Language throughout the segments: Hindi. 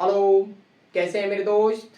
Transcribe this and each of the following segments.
हेलो, कैसे हैं मेरे दोस्त।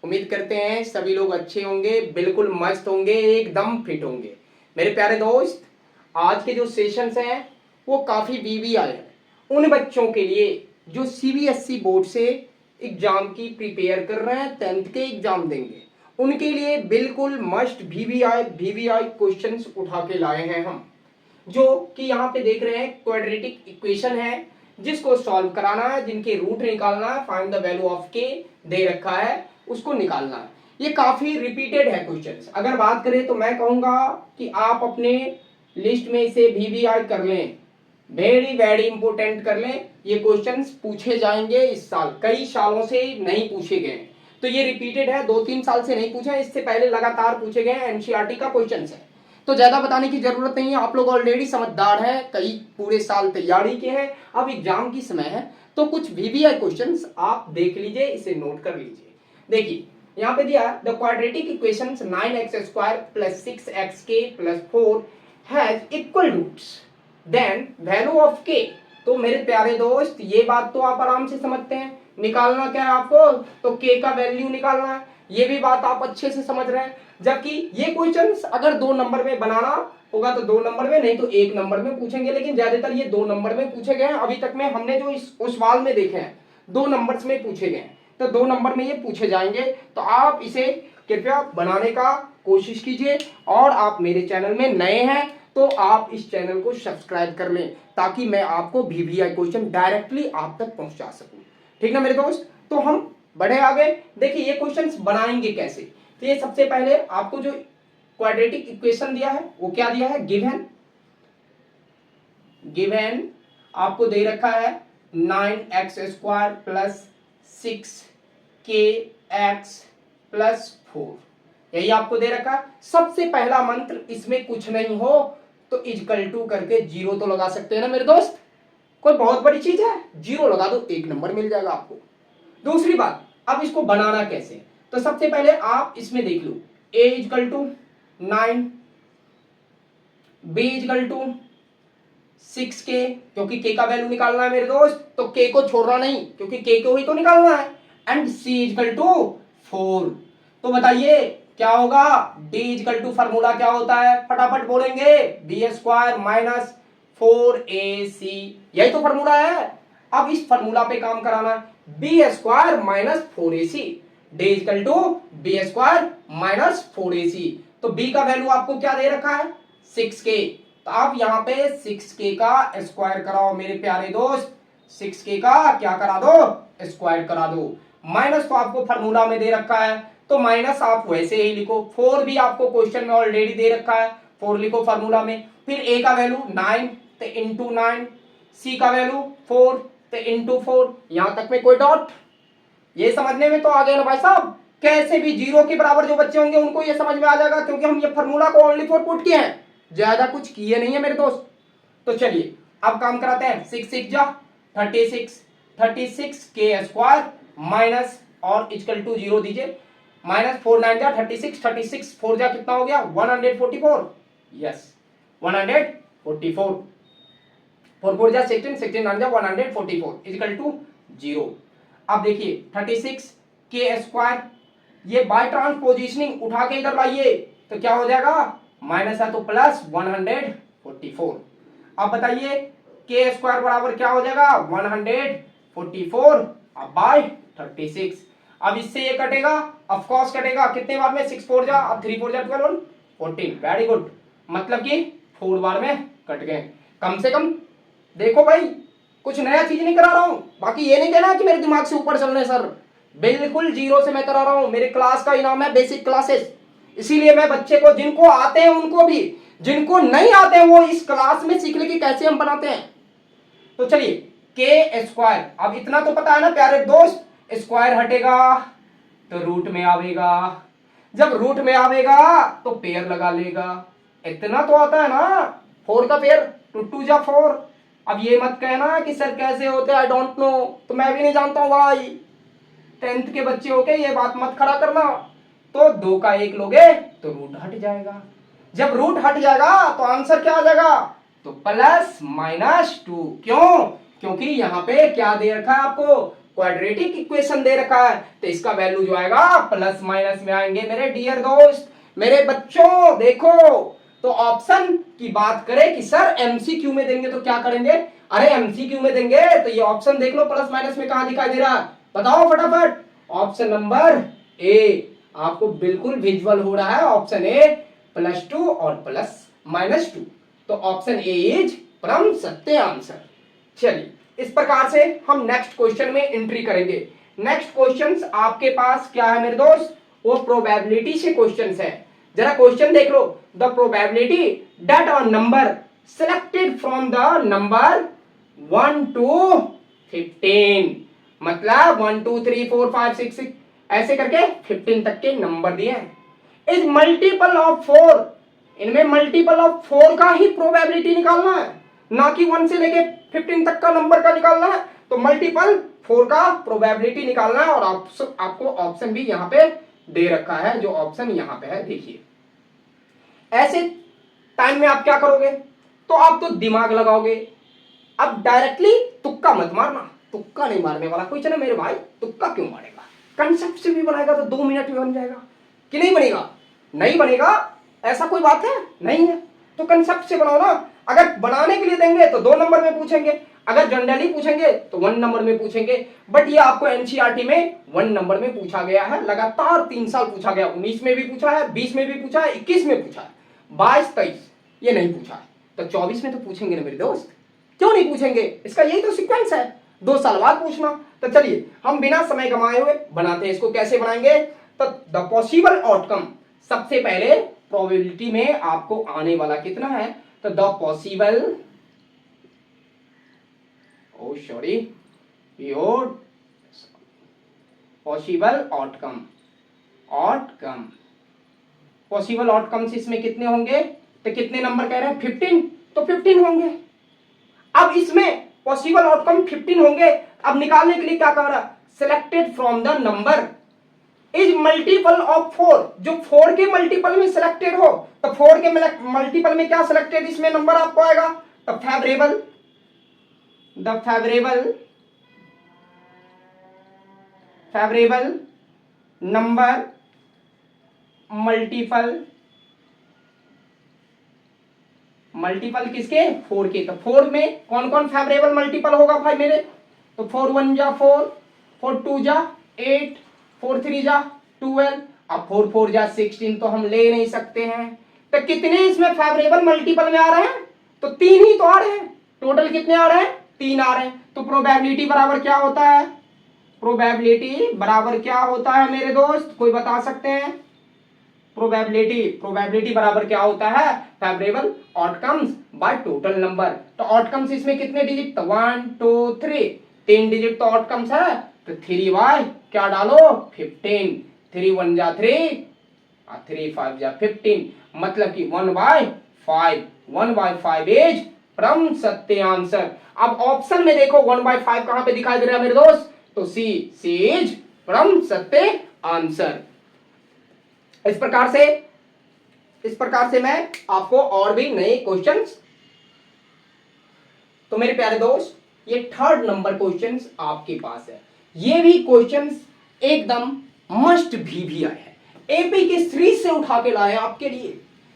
उम्मीद करते हैं सभी लोग अच्छे होंगे, बिल्कुल मस्त होंगे, एकदम फिट होंगे। मेरे प्यारे दोस्त, आज के जो सेशंस हैं वो काफ़ी वीवीआई हैं उन बच्चों के लिए जो सीबीएसई बोर्ड से एग्ज़ाम की प्रिपेयर कर रहे हैं, 10th के एग्ज़ाम देंगे। उनके लिए बिल्कुल मस्ट वीवीआई क्वेश्चंस उठा के लाए हैं हम, जो कि यहाँ पे देख रहे हैं क्वाड्रेटिक इक्वेशन है जिसको सॉल्व कराना है, जिनके रूट निकालना है, फाइंड द वैल्यू ऑफ के दे रखा है उसको निकालना है। ये काफी रिपीटेड है क्वेश्चंस। अगर बात करें तो मैं कहूंगा कि आप अपने लिस्ट में इसे वीवीआई कर लें, वेरी वेरी इंपोर्टेंट कर लें। ये क्वेश्चंस पूछे जाएंगे इस साल, कई सालों से नहीं पूछे गए, तो ये रिपीटेड है, 2-3 साल से नहीं पूछे, इससे पहले लगातार पूछे गए एनसीईआरटी का क्वेश्चन है। तो ज्यादा बताने की जरूरत नहीं है, आप लोग ऑलरेडी समझदार हैं, कई पूरे साल तैयारी के हैं, अब एग्जाम की समय है। तो कुछ वीवीआई क्वेश्चंस आप देख लीजिए, इसे नोट कर लीजिए। देखिए यहाँ पे दिया the quadratic equations 9x² + 6xk + 4 has equal roots, then value of k. तो मेरे प्यारे दोस्त, ये बात तो आप आराम से समझते हैं। निकालना क्या है आपको, तो के का वैल्यू निकालना है, ये भी बात आप अच्छे से समझ रहे हैं। जबकि ये क्वेश्चंस अगर 2 नंबर में बनाना होगा तो 2 नंबर में, नहीं तो 1 नंबर में पूछेंगे, लेकिन ज्यादातर ये 2 नंबर में पूछे गए हैं। अभी तक में हमने जो उस सवाल में देखे हैं 2 नंबर्स में पूछे गए हैं, तो 2 नंबर में ये पूछे जाएंगे। तो आप इसे कृपया बनाने का कोशिश कीजिए, और आप मेरे चैनल में नए हैं तो आप इस चैनल को सब्सक्राइब कर लें, ताकि मैं आपको वीवीआई क्वेश्चन डायरेक्टली आप तक पहुंचा सकूं। ठीक ना मेरे दोस्त। तो हम बढ़े आगे। देखिए ये क्वेश्चंस बनाएंगे कैसे। तो ये सबसे पहले आपको जो क्वाड्रेटिक इक्वेशन दिया है वो क्या दिया है, गिवन आपको दे रखा है 9x² + 6kx + 4, यही आपको दे रखा है। सबसे पहला मंत्र, इसमें कुछ नहीं हो तो इक्वल टू करके 0 तो लगा सकते हैं ना मेरे दोस्त, कोई बहुत बड़ी चीज है, 0 लगा दो, 1 नंबर मिल जाएगा आपको। दूसरी बात, अब इसको बनाना कैसे, तो सबसे पहले आप इसमें देख लो a = 9, b = 6k, क्योंकि k का वैल्यू निकालना है मेरे दोस्त, तो k को छोड़ना नहीं, क्योंकि k को ही तो निकालना है, एंड c = 4। तो बताइए क्या होगा, d = फार्मूला क्या होता है, फटाफट बोलेंगे, b² - 4ac, यही तो फार्मूला है। अब इस फार्मूला पे काम कराना, b² - 4ac, d = b² - 4ac। तो b का वैल्यू आपको क्या दे रखा है, 6k। तो आप यहाँ पे 6k का स्क्वायर कराओ मेरे प्यारे दोस्त, 6k का क्या करा दो, स्क्वायर करा दो। माइनस तो आपको फार्मूला में दे रखा है, तो माइनस आप वैसे ही लिखो। 4 भी आपको क्वेश्चन में ऑलरेडी दे रखा है, 4 लिखो फार्मूला में। फिर a का वैल्यू 9 तो इंटू 9, c का वैल्यू 4 तो इंटू 4, यहां तक में कोई डॉट। ये समझने में तो आ गया ना भाई साहब, कैसे भी 0 के बराबर जो बच्चे होंगे उनको ये समझ में आ जाएगा, क्योंकि हम ये फार्मूला को ओनली फॉर पुट किए हैं, ज्यादा कुछ किए नहीं है मेरे दोस्त। तो चलिए अब काम कराते हैं, 6 6 जा 36, 36k² माइनस और इक्वल टू 0 दीजिए, माइनस 4 9 जा 36, 36 4 जा कितना हो गया, 144, यस 144, 4 4 जा 16, 16 9 जा 144 इक्वल टू 0। अब देखिए 36k², ये बाय ट्रांसपोजिशनिंग उठा के इधर लाइए तो क्या हो जाएगा, माइनस है तो प्लस 144। अब बताइए k² बराबर क्या हो जाएगा, 144 अब बाय 36। अब इससे ये कटेगा, ऑफ कोर्स कटेगा, कितने बार में, 6 4 जा, अब 3 4 जा 12 14, वेरी गुड, मतलब कि 4 बार में कट गए। कम से कम देखो भाई, कुछ नया चीज नहीं करा रहा हूं, बाकी ये नहीं कहना कि मेरे दिमाग से ऊपर चल रहे सर, बिल्कुल 0 से मैं करा रहा हूं। मेरे क्लास का इनाम है बेसिक क्लासेस, इसीलिए मैं बच्चे को, जिनको आते हैं उनको भी, जिनको नहीं आते हैं वो इस क्लास में सीख ले कि कैसे हम बनाते हैं। तो चलिए k², अब इतना तो पता है ना प्यारे दोस्त, स्क्वायर हटेगा तो रूट में आवेगा, जब रूट में आवेगा तो पेयर लगा लेगा, इतना तो आता है ना, 4 का पेयर 2 2 जा 4। अब ये मत कहना कि सर कैसे होते हैं, आई डोंट नो, तो मैं भी नहीं जानता हूं भाई, 10th के बच्चे होके ये बात मत खड़ा करना। तो 2 का 1 लोगे तो रूट हट जाएगा, जब रूट हट जाएगा तो आंसर क्या आ जाएगा, तो +-2। क्यों, क्योंकि यहां पे क्या दे रखा है आपको, क्वाड्रेटिक इक्वेशन दे रखा है, तो इसका वैल्यू जो आएगा प्लस माइनस में आएंगे मेरे डियर दोस्त। मेरे बच्चों देखो, तो ऑप्शन की बात करें कि सर एमसीक्यू में देंगे तो क्या करेंगे, अरे एमसीक्यू में देंगे तो ये ऑप्शन देख लो प्लस माइनस में कहां दिखाई दे रहा है, बताओ फटाफट। ऑप्शन नंबर ए, आपको बिल्कुल विजुअल हो रहा है, ऑप्शन ए +2 और +-2, तो ऑप्शन ए इज परम सत्य आंसर। चलिए इस प्रकार से हम नेक्स्ट क्वेश्चन में एंट्री करेंगे। नेक्स्ट क्वेश्चंस आपके पास क्या है मेरे दोस्त, वो प्रोबेबिलिटी से क्वेश्चंस है। जरा क्वेश्चन देख लो, the probability that a number selected from the number 1 to 15, मतलब 1 2 3 4 5 6 6 ऐसे करके 15 तक के नंबर दिए हैं। इज मल्टीपल ऑफ 4, इनमें मल्टीपल ऑफ 4 का ही प्रोबेबिलिटी निकालना है, ना कि 1 से लेके 15 तक का नंबर का निकालना है। तो मल्टीपल 4 का प्रोबेबिलिटी निकालना है, और आपको ऑप्शन भी यहां पे दे रखा है, जो ऑप्शन यहां पे है देखिए। ऐसे टाइम में आप क्या करोगे, तो आप तो दिमाग लगाओगे। अब डायरेक्टली तुक्का मत मारना, तुक्का नहीं मारने वाला क्वेश्चन है मेरे भाई, तुक्का क्यों मारेगा, कंसेप्ट से भी बनाएगा तो 2 मिनट में बन जाएगा कि नहीं बनेगा, नहीं बनेगा, ऐसा कोई बात है नहीं है। तो कंसेप्ट से बनाओ ना। अगर बनाने के लिए देंगे तो 2 नंबर में पूछेंगे, अगर जनरली पूछेंगे तो 1 नंबर में पूछेंगे। बट ये आपको एनसीईआरटी में 1 नंबर में पूछा गया है, लगातार 3 साल पूछा गया, 19 में भी पूछा है, 20 में भी पूछा है, 21 में पूछा है, 22 23 ये नहीं पूछा है, तो 24 में तो पूछेंगे ना मेरे दोस्त, क्यों नहीं पूछेंगे, इसका यही तो सीक्वेंस है, 2 साल बाद पूछना। तो चलिए हम बिना समय गंवाए हुए बनाते हैं इसको। कैसे बनाएंगे, तो द पॉसिबल आउटकम, सबसे पहले प्रोबेबिलिटी में आपको आने वाला कितना है, तो the possible, oh sorry, your possible outcome, possible outcomes इसमें कितने होंगे, तो कितने नंबर कह रहे हैं 15, तो 15 होंगे। अब इसमें पॉसिबल आउटकम 15 होंगे। अब निकालने के लिए क्या कह रहा, selected from the number is multiple of 4, जो 4 के मल्टीपल में सिलेक्टेड हो, तो 4 के मल्टीपल में क्या सिलेक्टेड इसमें नंबर आपको आएगा, तो favourable, the favourable number multiple किसके, 4 के। तो 4 में कौन कौन फेवरेबल मल्टीपल होगा भाई मेरे, तो 4 1 जा 4, 4 2 जा 8, 4 3 जा 12, अब 4 4 जा 16 तो हम ले नहीं सकते हैं। तो कितने इसमें फेवरेबल मल्टीपल में आ रहे हैं, तो 3 ही तो आ रहे हैं, टोटल कितने आ रहे हैं, 3 आ रहे हैं। तो प्रोबेबिलिटी बराबर क्या होता है, प्रोबेबिलिटी बराबर क्या होता है मेरे दोस्त, कोई बता सकते हैं, प्रोबेबिलिटी बराबर क्या होता है, favourable outcomes by total number. तो आउटकम्स इसमें कितने डिजिट, तो 1 2 3, 3 डिजिट तो आउटकम्स है, तो 3 बाय क्या डालो 15, 3 1 जा 3, 3 5 जा 15, मतलब कि 1 बाय 5, 1 बाय 5 इज परम सत्य आंसर। अब ऑप्शन में देखो 1 बाय 5 कहां पे दिखाई दे रहा है मेरे दोस्त, तो सी इज परम सत्य आंसर। इस प्रकार से मैं आपको और भी नए क्वेश्चंस, तो मेरे प्यारे दोस्त ये 3rd नंबर क्वेश्चंस आपके पास है। ये भी क्वेश्चंस एकदम मस्ट भी आए हैं, एपी के सीरीज से उठा के लाए आपके लिए,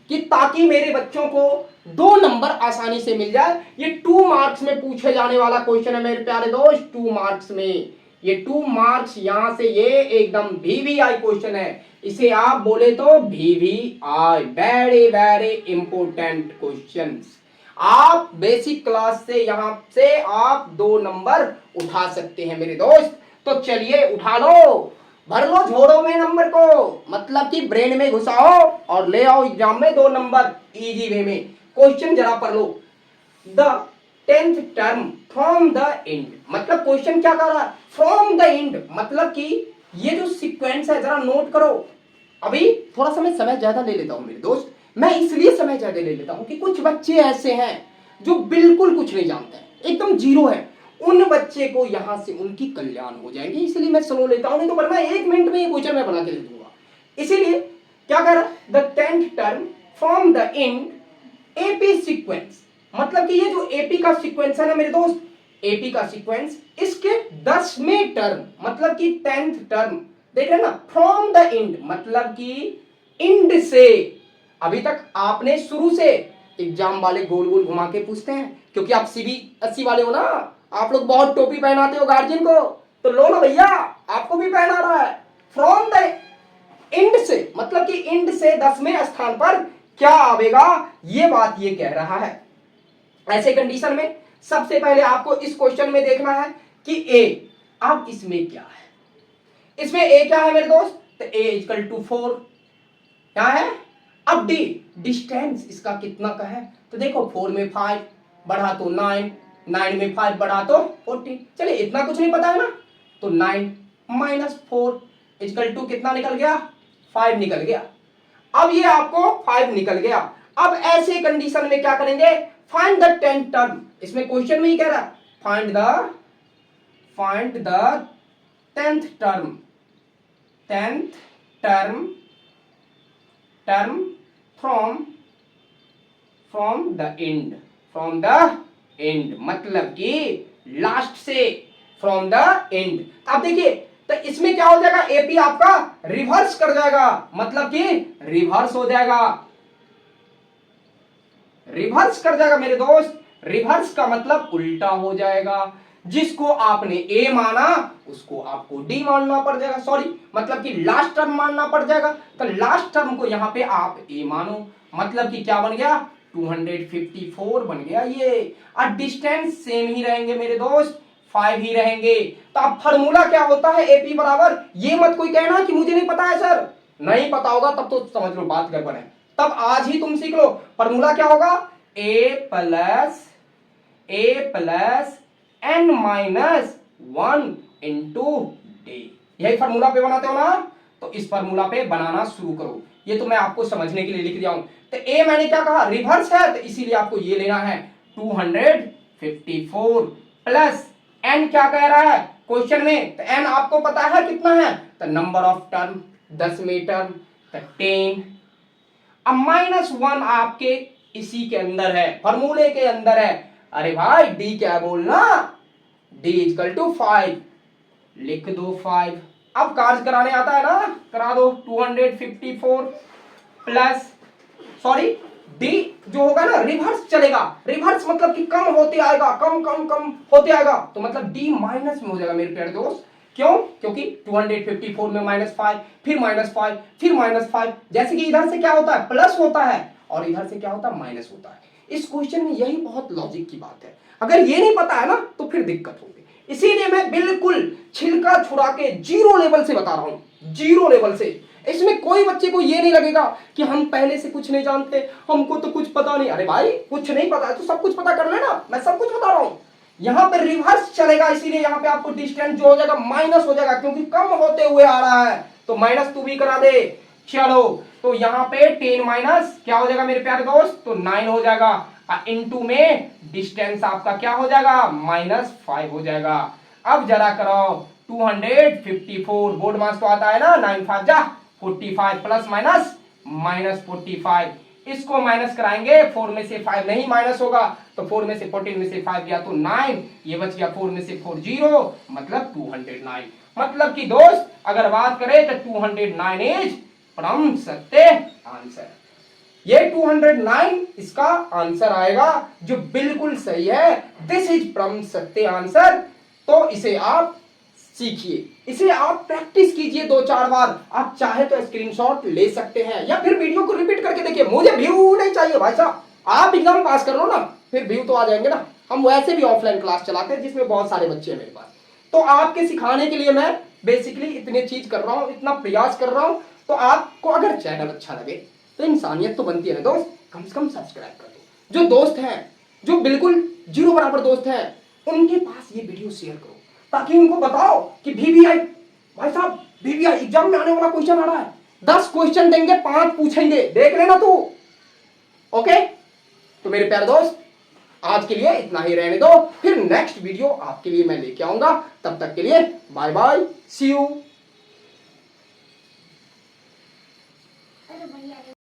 कि ताकि मेरे बच्चों को 2 नंबर आसानी से मिल जाए। ये 2 मार्क्स में पूछे जाने वाला क्वेश्चन है मेरे प्यारे दोस्त, 2 मार्क्स में, ये 2 मार्क्स यहां से, ये एकदम VVI क्वेश्चन है, इसे आप बोले तो VVI, very very important questions. आप बेसिक क्लास से यहां से आप 2 नंबर उठा सकते हैं मेरे दोस्त। तो चलिए उठा लो, भर लो झोड़ों में नंबर को, मतलब कि ब्रेन में घुसाओ और ले आओ एग्जाम में 2 नंबर इजी वे में। क्वेश्चन जरा पढ़ लो, the 10th term from the end, मतलब क्वेश्चन क्या कर रहा है, फ्रॉम द एंड, मतलब कि ये जो सीक्वेंस है जरा नोट करो। अभी थोड़ा समय ज्यादा ले लेता हूं मेरे दोस्त, मैं इसलिए समय ज्यादा ले लेता हूं कि कुछ बच्चे ऐसे हैं जो बिल्कुल कुछ नहीं जानते हैं, एकदम जीरो है, उन बच्चे को यहां से उनकी कल्याण हो जाएगी, इसलिए मैं स्लो लेता हूं, नहीं तो वरना 1 मिनट में ये क्वेश्चन मैं बना के दे दूंगा। इसीलिए क्या कर, the 10th term from the and AP sequence, मतलब कि ये जो एपी का सीक्वेंस है ना मेरे दोस्त, एपी का सीक्वेंस, इसके 10वें टर्म मतलब कि 10th टर्म, देख रहे ना, फ्रॉम द एंड मतलब कि एंड से। अभी तक आपने शुरू से, एग्जाम वाले गोल गोल घुमा के पूछते हैं क्योंकि आप CBSE वाले हो ना, आप लोग बहुत टोपी पहनाते हो गार्जियन को, तो लो ना भैया, आपको भी पहना रहा है। फ्रॉम द एंड से मतलब कि एंड से 10वें स्थान पर क्या आवेगा, ये बात ये कह रहा है। ऐसे कंडीशन में सबसे पहले आपको इस क्वेश्चन में देखना है कि ए, अब इसमें क्या है, इसमें ए क्या है मेरे दोस्त, तो ए इक्वल टू 4 क्या है। अब डी, डिस्टेंस इसका कितना का है, तो देखो 4 में 5 बढ़ा तो 9, 9 में 5 बढ़ा तो 14, चलिए इतना कुछ नहीं पता है ना, तो 9 माइनस 4 इक्वल टू कितना निकल गया, 5 निकल गया। अब ये आपको 5 निकल गया। अब ऐसे कंडीशन में क्या करेंगे, फाइंड द 10th टर्म, इसमें क्वेश्चन में ही कह रहा है find the 10th term, 10th term from the end मतलब कि लास्ट से, फ्रॉम द एंड। अब देखिए तो इसमें क्या हो जाएगा, एपी आपका रिवर्स कर जाएगा, मतलब कि रिवर्स हो जाएगा, रिवर्स कर जाएगा मेरे दोस्त। रिवर्स का मतलब उल्टा हो जाएगा, जिसको आपने ए माना उसको आपको डी मानना पड़ जाएगा, सॉरी मतलब कि लास्ट टर्म मानना पड़ जाएगा, तो लास्ट टर्म को यहां पे आप ए मानो, मतलब कि क्या बन गया 254 बन गया ये। और डिस्टेंस सेम ही रहेंगे मेरे दोस्त, 5 ही रहेंगे। तो अब फार्मूला क्या होता है एपी बराबर, ये मत कोई कहना कि मुझे नहीं पता है सर, नहीं पता होगा तब तो समझ लो बात गड़बड़ है, तब आज ही तुम सीख लो। फार्मूला क्या होगा, A plus n minus 1 into D, यही फार्मूला पे बनाते हो ना, तो इस फार्मूला पे बनाना शुरू करो। ये तो मैं आपको समझने के लिए लिख दिया हूं। तो ए मैंने क्या कहा, रिवर्स है, तो इसीलिए आपको ये लेना है 254 प्लस n क्या कह रहा है क्वेश्चन में, तो n आपको पता है कितना है, तो नंबर ऑफ टर्म 10वें टर्म, तो 10। अब -1 आपके इसी के अंदर है, फॉर्मूले के अंदर है। अरे भाई डी क्या बोलना, डी इक्वल टू 5, लिख दो 5। अब कार्य कराने आता है ना, करा दो 254 प्लस, सॉरी डी जो होगा ना रिवर्स चलेगा, रिवर्स मतलब कि कम होते आएगा, कम कम कम होते आएगा, तो मतलब डी माइनस में हो जाएगा मेरे प्यारे दोस्त। क्यों, क्योंकि 254 में -5, फिर -5, फिर -5, जैसे कि इधर से क्या होता है प्लस होता है और इधर से क्या होता है माइनस होता है। इस क्वेश्चन में यही बहुत लॉजिक की बात है, अगर ये नहीं पता है ना तो फिर दिक्कत होगी। इसीलिए मैं बिल्कुल छिलका छुड़ा के जीरो लेवल से बता रहा हूं, जीरो लेवल से। इसमें कोई बच्चे को ये नहीं लगेगा कि हम पहले से कुछ नहीं जानते, हमको तो कुछ पता नहीं। अरे भाई कुछ नहीं पता है तो सब कुछ पता कर लेना, मैं सब कुछ बता रहा हूं। यहां पे रिवर्स चलेगा, इसीलिए यहां पे आपको डिस्टेंस जो हो जाएगा माइनस हो जाएगा, क्योंकि कम होते हुए आ रहा है, तो माइनस तू भी करा दे। चलो तो यहां पे 10 माइनस क्या हो जाएगा मेरे प्यारे दोस्त, तो 9 हो जाएगा, इनटू में डिस्टेंस आपका क्या हो जाएगा -5 हो जाएगा। अब जरा करो 254 बोर्ड मास तो आता है ना, 9 5 जा 45 प्लस माइनस -45, इसको माइनस कराएंगे, 4 में से 5 नहीं माइनस होगा, तो 4 में से 14 में से 5 गया तो 9, ये बच गया 4 में से 4 0, मतलब 209। मतलब कि दोस्त अगर बात करें तो 209 इज परम सत्य आंसर। ये 209 इसका आंसर आएगा, जो बिल्कुल सही है। दिस इज परम सत्य आंसर। तो इसे आप सीखिए, इसे आप प्रैक्टिस कीजिए 2-4 बार। आप चाहे तो स्क्रीनशॉट ले सकते हैं या फिर वीडियो को रिपीट करके देखिए। मुझे व्यू नहीं चाहिए भाई साहब, आप एग्जाम पास कर लो ना, फिर व्यू तो आ जाएंगे ना। हम वैसे भी ऑफलाइन क्लास चलाते हैं जिसमें बहुत सारे बच्चे हैं मेरे पास, तो आपके सिखाने के लिए मैं बेसिकली इतने चीज कर रहा हूं, इतना प्रयास कर रहा हूं। तो आपको अगर चैनल अच्छा लगे तो इंसानियत तो बनती है ना दोस्त, कम से कम सब्सक्राइब कर दो। जो दोस्त हैं, जो बिल्कुल जीरो बराबर दोस्त हैं, उनके पास ये वीडियो शेयर करो, ताकि उनको बताओ कि VVI भाई साहब, VVI एग्जाम में आने वाला क्वेश्चन आ रहा है, 10 क्वेश्चन देंगे, 5 पूछेंगे, देख लेना तू। ओके, तो मेरे प्यारे दोस्त आज के लिए इतना ही रहने दो, फिर नेक्स्ट वीडियो आपके लिए मैं लेके आऊंगा। तब तक के लिए बाय बाय, सी यू।